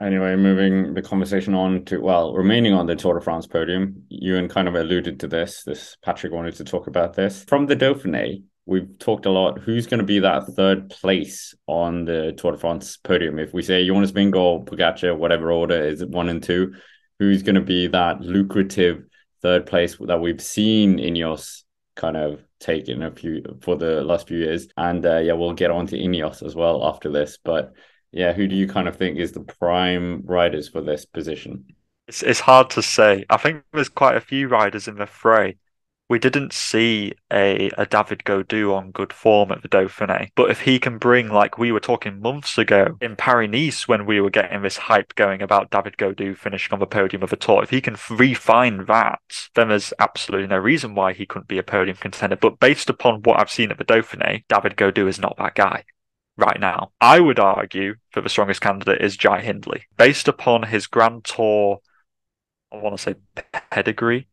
Anyway, moving the conversation on to, well, remaining on the Tour de France podium, Ewan kind of alluded to this. Patrick wanted to talk about this. From the Dauphiné, we've talked a lot. Who's going to be that third place on the Tour de France podium? If we say Jonas Vingegaard, Pogacar, whatever order is it, one and two, who's going to be that lucrative third place that we've seen Ineos kind of take in a few for the last few years? And yeah, we'll get on to Ineos as well after this, but. Yeah, who do you kind of think is the prime riders for this position? It's hard to say. I think there's quite a few riders in the fray. We didn't see a David Gaudu on good form at the Dauphiné, but if he can bring, like we were talking months ago in Paris-Nice when we were getting this hype going about David Gaudu finishing on the podium of the Tour, if he can refine that, then there's absolutely no reason why he couldn't be a podium contender. But based upon what I've seen at the Dauphiné, David Gaudu is not that guy right now. I would argue that the strongest candidate is Jai Hindley. Based upon his Grand Tour, I want to say pedigree,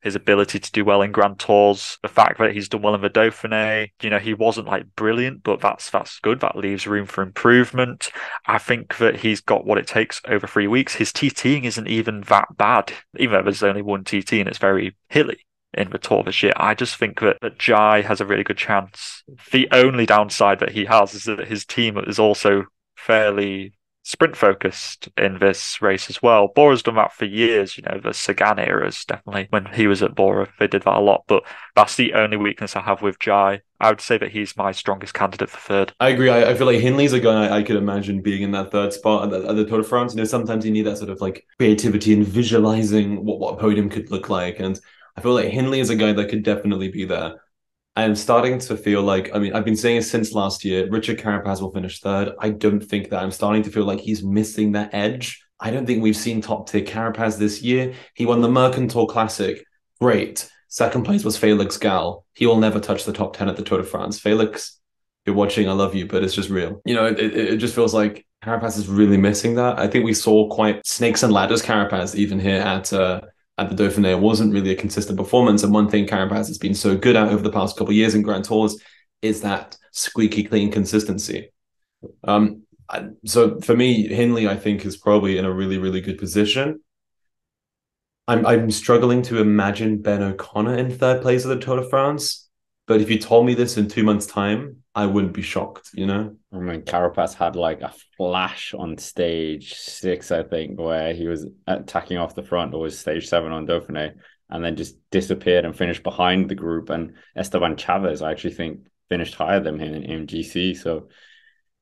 his ability to do well in Grand Tours, the fact that he's done well in the Dauphiné, he wasn't like brilliant, but that's good. That leaves room for improvement. I think that he's got what it takes over 3 weeks. His TTing isn't even that bad, even though there's only one TT and it's very hilly in the Tour this year. I just think that Jai has a really good chance. The only downside that he has is that his team is also fairly sprint focused in this race as well. Bora's done that for years, the Sagan eras, definitely. When he was at Bora, they did that a lot, but that's the only weakness I have with Jai. I would say that he's my strongest candidate for third. I agree. I feel like Hindley's a guy I could imagine being in that third spot at the Tour de France. Sometimes you need that sort of like creativity and visualizing what a podium could look like. And I feel like Hindley is a guy that could definitely be there. I'm starting to feel like, I've been saying it since last year, Richard Carapaz will finish third. I don't think that. I'm starting to feel like he's missing that edge. I don't think we've seen top tier Carapaz this year. He won the Mercantour Classic. Great. Second place was Felix Gal. He will never touch the top 10 at the Tour de France. Felix, if you're watching, I love you, but it's just real. It just feels like Carapaz is really missing that. I think we saw quite snakes and ladders Carapaz even here at the Dauphiné. It wasn't really a consistent performance. And one thing Carapaz has been so good at over the past couple of years in Grand Tours is that squeaky clean consistency. So for me, Hindley, I think, is probably in a really, really good position. I'm struggling to imagine Ben O'Connor in third place at the Tour de France. But if you told me this in 2 months' time, I wouldn't be shocked, I mean, Carapaz had like a flash on stage six, I think, where he was attacking off the front, or was stage seven on Dauphiné, and then just disappeared and finished behind the group. And Esteban Chavez, I actually think, finished higher than him in GC. So,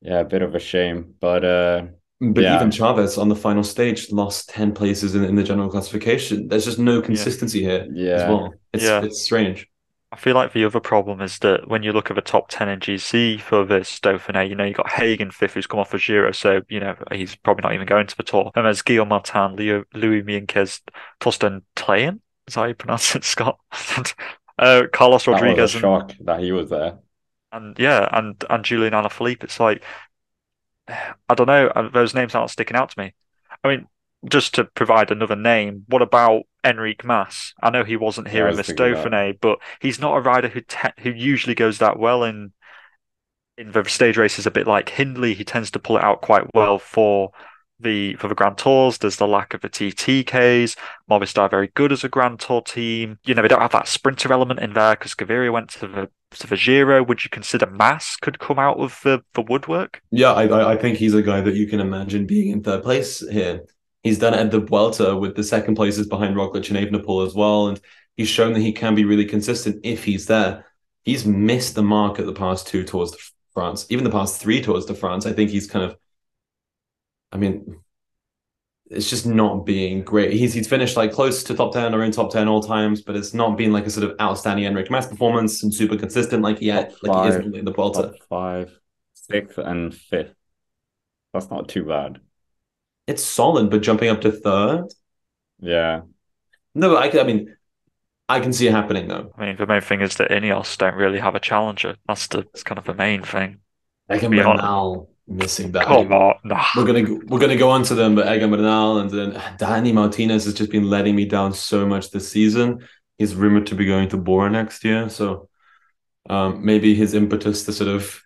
yeah, a bit of a shame. But But even yeah, Chavez on the final stage lost 10 places in the general classification. There's just no Yeah. consistency here as yeah, well. It's Yeah. it's strange. I feel like the other problem is that when you look at the top 10 in GC for this Dauphiné, you got Hagen fifth, who's come off a Giro, so, he's probably not even going to the Tour. And there's Guillaume Martin, Louis Mienquez, Torsten Tleyen, is that how you pronounce it, Scott? Carlos that was a Rodriguez, shock that he was there. and yeah, and Julian Alaphilippe. It's like, I don't know, those names aren't sticking out to me. I mean, just to provide another name, what about Enric Mas? I know he wasn't Yeah, I here in was this thinking that. Dauphiné, but he's not a rider who usually goes that well in the stage races. A bit like Hindley, he tends to pull it out quite well for the Grand Tours. There's the lack of the TTKs. Movistar are very good as a Grand Tour team. They don't have that sprinter element in there because Gaviria went to the Giro. Would you consider Mas could come out of the woodwork? Yeah, I think he's a guy that you can imagine being in third place here. He's done it at the Vuelta with the second places behind Roglic and Evenepoel as well, and he's shown that he can be really consistent if he's there. He's missed the mark at the past two Tours de France, even the past three Tours de France. I think he's kind of, I mean, it's just not being great. He's finished like close to top 10 or in top 10 all times, but it's not been like a sort of outstanding Enric Mas performance and super consistent Top like he is five, in the Vuelta. top five, sixth and fifth. That's not too bad. It's solid, but jumping up to third. Yeah. No, I can see it happening though. I mean, the main thing is that Ineos don't really have a challenger. That's kind of the main thing. To Egan be honest, Bernal missing that. come on, nah. We're gonna go on to them, but Egan Bernal and then Danny Martinez has just been letting me down so much this season. He's rumored to be going to Bora next year, so maybe his impetus to sort of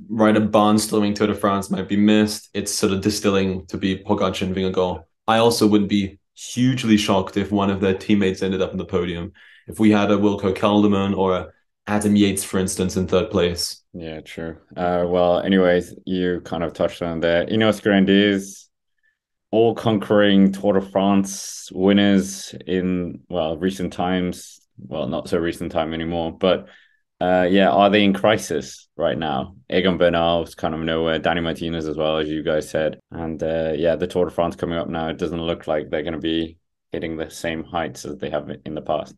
right, a barnstorming Tour de France might be missed. It's sort of distilling to be Pogacar and Vingegaard. I also wouldn't be hugely shocked if one of their teammates ended up on the podium. If we had a Wilco Kelderman or a Adam Yates, for instance, in third place. Yeah, true. Well, anyways, you kind of touched on there. Ineos Grenadiers, all conquering Tour de France winners in, well, recent times. Well, not so recent time anymore, but yeah, are they in crisis right now? Egan Bernal is kind of nowhere. Danny Martinez as well, as you guys said. And yeah, the Tour de France coming up now, it doesn't look like they're going to be hitting the same heights as they have in the past.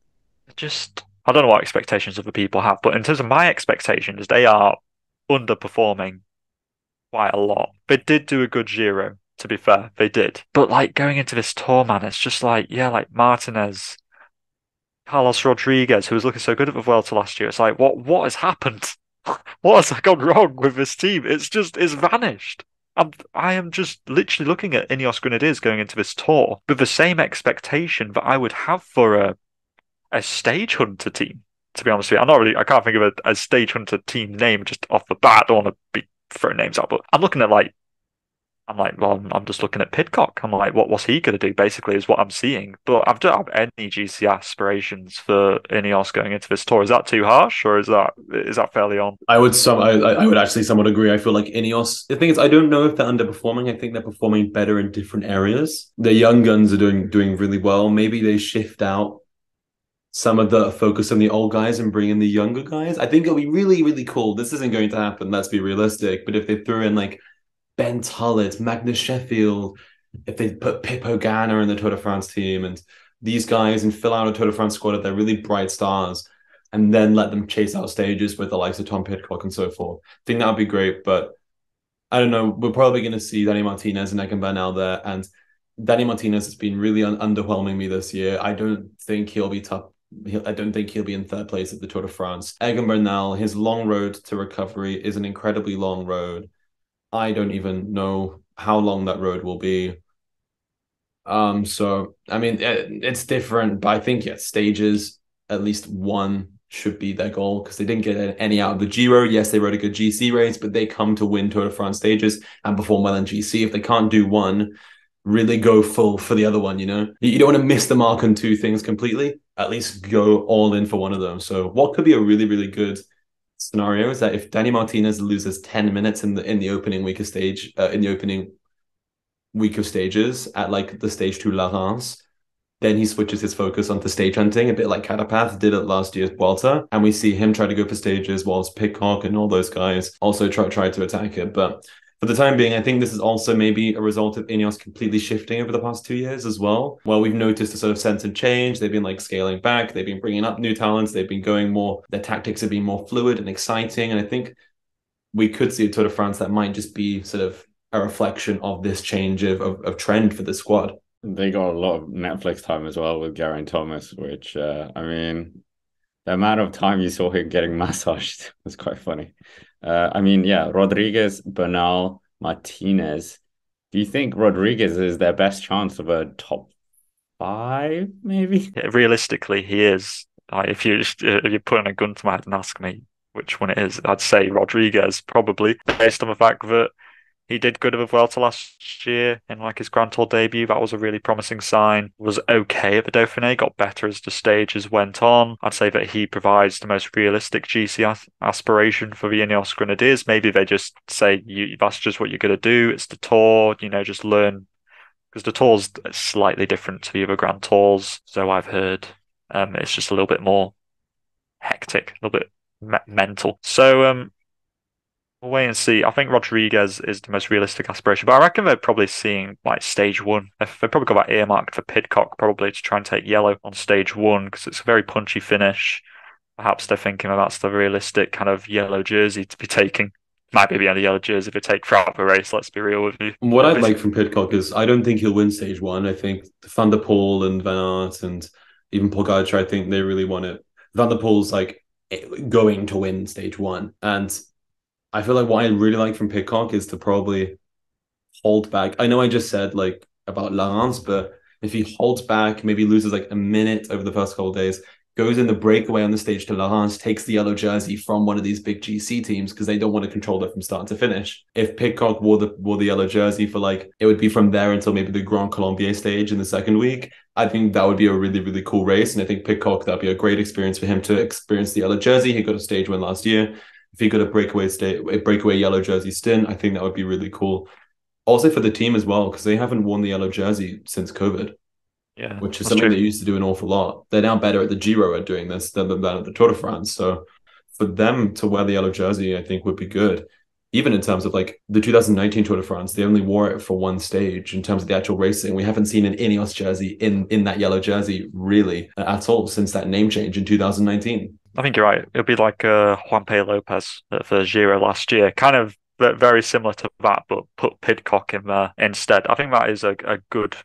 Just, I don't know what expectations other people have, but in terms of my expectations, they are underperforming quite a lot. They did do a good Giro, to be fair, they did. But like going into this tour, man, it's just like, yeah, like Martinez, Carlos Rodriguez, who was looking so good at the Vuelta last year. It's like, what has happened? What has gone wrong with this team? It's vanished. I am just literally looking at Ineos Grenadiers going into this tour with the same expectation that I would have for a stage hunter team. To be honest with you, I can't think of a stage hunter team name just off the bat. I don't want to be throwing names out, but I'm looking at well, I'm just looking at Pidcock. I'm like, what's he going to do? Basically, is what I'm seeing. But I don't have any GC aspirations for Ineos going into this tour. Is that too harsh, or is that fairly on? I would actually somewhat agree. I feel like Ineos. The thing is, I don't know if they're underperforming. I think they're performing better in different areas. The young guns are doing really well. Maybe they shift out some of the focus on the old guys and bring in the younger guys. I think it'll be really, really cool. This isn't going to happen. Let's be realistic. But if they threw in like Ben Tullett, Magnus Sheffield, if they put Pippo Ganna in the Tour de France team and these guys and fill out a Tour de France squad of their really bright stars and then let them chase out stages with the likes of Tom Pidcock and so forth. I think that would be great, but I don't know. We're probably going to see Danny Martinez and Egan Bernal there, and Danny Martinez has been really underwhelming me this year. I don't think he'll be top. I don't think he'll be in third place at the Tour de France. Egan Bernal, his long road to recovery is an incredibly long road. I don't even know how long that road will be. So I mean, it's different, but I think yeah, stages at least one should be their goal because they didn't get any out of the Giro. Yes, they rode a good GC race, but they come to win Tour de France stages and perform well in GC. If they can't do one, really go full for the other one. You know, you don't want to miss the mark on two things completely. At least go all in for one of them. So what could be a really, really good scenario is that if Danny Martinez loses 10 minutes in the opening week of stage in the opening week of stages at like the stage 2 La Reims, then he switches his focus onto stage hunting, a bit like Carapaz did at last year's Vuelta, and we see him try to go for stages whilst Pidcock and all those guys also try to attack it. But for the time being, I think this is also maybe a result of Ineos completely shifting over the past 2 years as well. Well, we've noticed a sort of sense of change. They've been like scaling back. They've been bringing up new talents. They've been going more, their tactics have been more fluid and exciting. And I think we could see a Tour de France that might just be sort of a reflection of this change of trend for the squad. They got a lot of Netflix time as well with Geraint Thomas, which, I mean, the amount of time you saw him getting massaged was quite funny. I mean, yeah, Rodriguez, Bernal, Martinez. Do you think Rodriguez is their best chance of a top 5, maybe? Yeah, realistically, he is. If you're putting a gun to my head and ask me which one it is, I'd say Rodriguez probably, based on the fact that he did good at the Vuelta last year in like his Grand Tour debut. That was a really promising sign. Was okay at the Dauphiné, got better as the stages went on. I'd say that he provides the most realistic GC aspiration for the Ineos Grenadiers. Maybe they just say, that's just what you're going to do. It's the Tour, just learn. Because the Tour's slightly different to the other Grand Tours, so I've heard. It's just a little bit more hectic, a little bit mental. So, we'll wait and see. I think Rodriguez is the most realistic aspiration, but I reckon they're probably seeing like stage 1. They probably got that earmarked for Pidcock probably to try and take yellow on stage 1 because it's a very punchy finish. Perhaps they're thinking that's the realistic kind of yellow jersey to be taking. Might be the only yellow jersey they take throughout the race, let's be real with you. What I'd like from Pidcock is I don't think he'll win stage 1. I think Van der Poel and Van Aert and even Pogacar, I think they really want it. Van der Poel's like going to win stage 1. And I feel like what I really like from Pidcock is to probably hold back. I know I just said like about Lance, but if he holds back, maybe loses like a minute over the first couple of days, goes in the breakaway on the stage to Laurence, takes the yellow jersey from one of these big GC teams because they don't want to control it from start to finish. If Pidcock wore the yellow jersey for like, it would be from there until maybe the Grand Colombier stage in the second week. I think that would be a really, really cool race. And I think Pidcock, that'd be a great experience for him to experience the yellow jersey. He got a stage win last year. If he got a breakaway yellow jersey stint, I think that would be really cool. Also for the team as well, because they haven't worn the yellow jersey since COVID. Yeah, which is something they used to do an awful lot. They're now better at the Giro at doing this than at the Tour de France. So for them to wear the yellow jersey, I think would be good. Even in terms of like the 2019 Tour de France, they only wore it for one stage in terms of the actual racing. We haven't seen an Ineos jersey in that yellow jersey really at all since that name change in 2019. I think you're right. It'll be like Juan Pe Lopez for Giro last year, kind of very similar to that, but put Pidcock in there instead. I think that is a good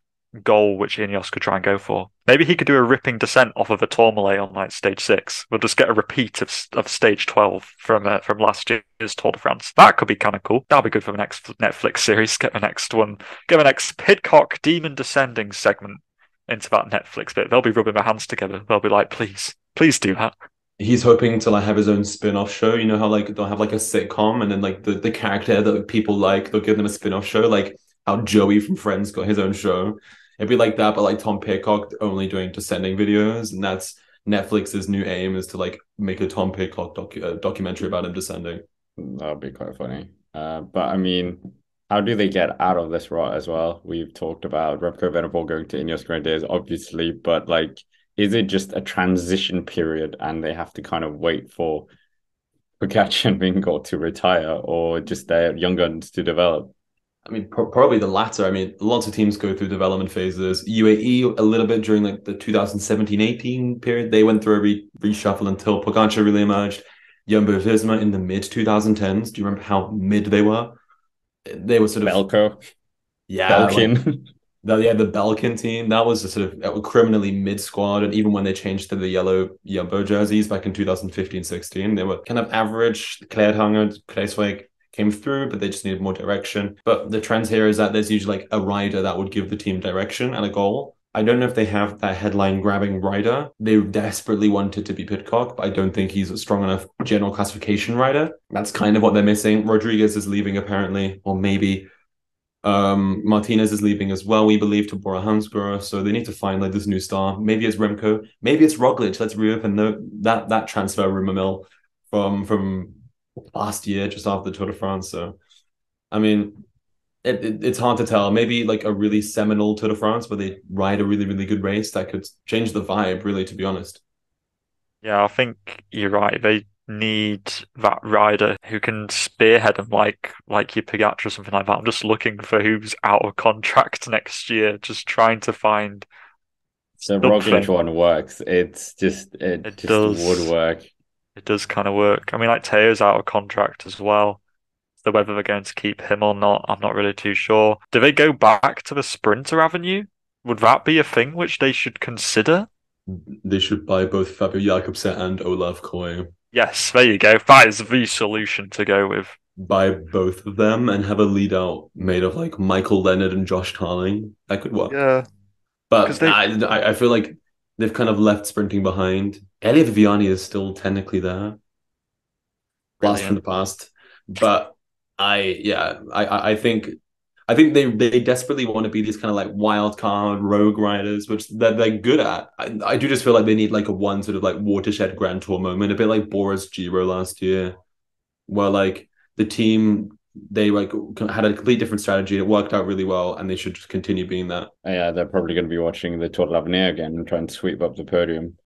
goal which Ineos could try and go for. Maybe he could do a ripping descent off of a Tourmalet on like stage 6. We'll just get a repeat of stage 12 from last year's Tour de France. That could be kind of cool. That'll be good for the next Netflix series. Get the next one. Get the next Pidcock Demon Descending segment into that Netflix bit. They'll be rubbing their hands together. They'll be like, please do that. He's hoping to like have his own spin-off show. You know how like they'll have like a sitcom and then like the character that people like, they'll give them a spin-off show, like how Joey from Friends got his own show. It'd be like that, but like Tom Pidcock only doing descending videos, and that's Netflix's new aim is to like make a Tom Pidcock documentary about him descending. That would be quite funny. But I mean, how do they get out of this rut as well? We've talked about Remco Evenepoel going to Ineos Grenadiers, obviously, but like, is it just a transition period and they have to kind of wait for Pogacar and Vingegaard to retire, or just their young guns to develop? I mean, probably the latter. I mean, lots of teams go through development phases. UAE a little bit during like the 2017-18 period. They went through a reshuffle until Pogacar really emerged. Jumbo-Visma in the mid-2010s. Do you remember how mid they were? They were sort of... Belko. Yeah. Belkin. The Belkin team. That was a sort of criminally mid-squad. And even when they changed to the yellow Jumbo jerseys back in 2015-16, they were kind of average. Kleedhanger, Kruijswijk came through, but they just needed more direction. But the trend here is that there's usually like a rider that would give the team direction and a goal. I don't know if they have that headline-grabbing rider. They desperately wanted to be Pidcock, but I don't think he's a strong enough general classification rider. That's kind of what they're missing. Rodriguez is leaving, apparently, or maybe Martinez is leaving as well, we believe, to Bora Hansgrohe. So they need to find like this new star. Maybe it's Remco. Maybe it's Roglic. Let's reopen that transfer rumor mill from last year, just after the Tour de France. So, I mean, it's hard to tell. Maybe like a really seminal Tour de France where they ride a really, really good race that could change the vibe, really, to be honest. Yeah, I think you're right. They need that rider who can spearhead them like your Pogacar or something like that. I'm just looking for who's out of contract next year, just trying to find the Roglic one works. It just would work. It does kind of work. I mean, like Teo's out of contract as well. So whether they're going to keep him or not, I'm not really too sure. Do they go back to the Sprinter Avenue? Would that be a thing which they should consider? They should buy both Fabio Jakobsen and Olaf Koy. Yes, there you go. That is the solution to go with. Buy both of them and have a lead out made of like Michael Leonard and Josh Tarling. That could work. Yeah. But I feel like they've kind of left sprinting behind. Elliot Viviani is still technically there. Blast from the past. But I think they desperately want to be these kind of like wild card rogue riders, which they're good at. I do just feel like they need like a one sort of like watershed Grand Tour moment, a bit like Bora's Giro last year, where like the team, they like had a complete different strategy. It worked out really well, and they should just continue being that. Yeah, they're probably going to be watching the Tour de l'Avenir again and try and sweep up the podium.